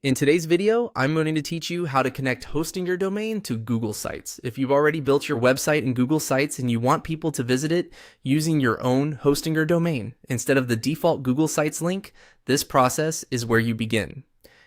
In today's video, I'm going to teach you how to connect hosting your domain to Google Sites. If you've already built your website in Google Sites and you want people to visit it using your own hosting your domain instead of the default Google Sites link, this process is where you begin.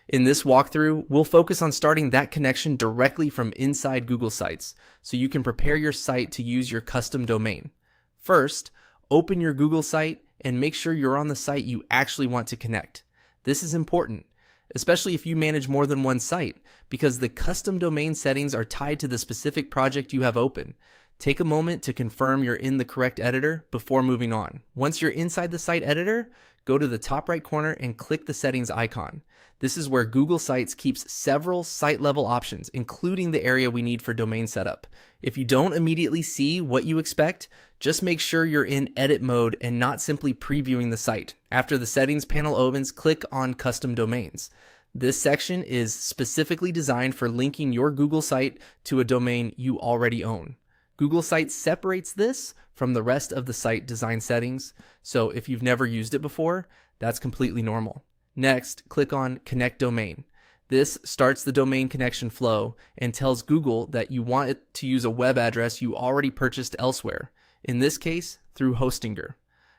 In this walkthrough, we'll focus on starting that connection directly from inside Google Sites so you can prepare your site to use your custom domain. First, open your Google site and make sure you're on the site you actually want to connect. This is important, especially if you manage more than one site, because the custom domain settings are tied to the specific project you have open. Take a moment to confirm you're in the correct editor before moving on. Once you're inside the site editor, go to the top right corner and click the settings icon. This is where Google Sites keeps several site level options, including the area we need for domain setup. If you don't immediately see what you expect, just make sure you're in edit mode and not simply previewing the site. After the settings panel opens, click on custom domains. This section is specifically designed for linking your Google site to a domain you already own. Google Sites separates this from the rest of the site design settings, so if you've never used it before, that's completely normal. Next, click on Connect Domain. This starts the domain connection flow and tells Google that you want it to use a web address you already purchased elsewhere, in this case, through Hostinger.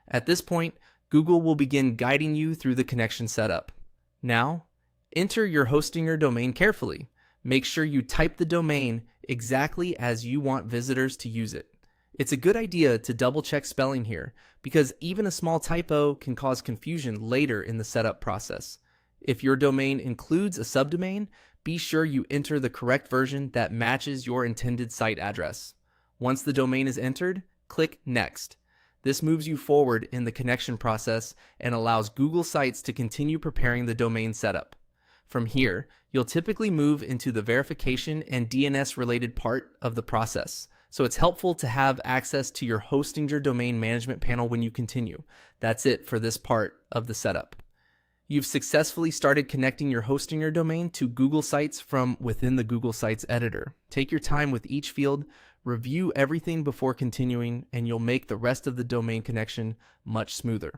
At this point, Google will begin guiding you through the connection setup. Now, enter your Hostinger domain carefully. Make sure you type the domain exactly as you want visitors to use it. It's a good idea to double check spelling here, because even a small typo can cause confusion later in the setup process. If your domain includes a subdomain, be sure you enter the correct version that matches your intended site address. Once the domain is entered, click Next. This moves you forward in the connection process and allows Google Sites to continue preparing the domain setup. From here, you'll typically move into the verification and DNS related part of the process. So it's helpful to have access to your Hostinger domain management panel when you continue. That's it for this part of the setup. You've successfully started connecting your Hostinger domain to Google Sites from within the Google Sites editor. Take your time with each field, review everything before continuing, and you'll make the rest of the domain connection much smoother.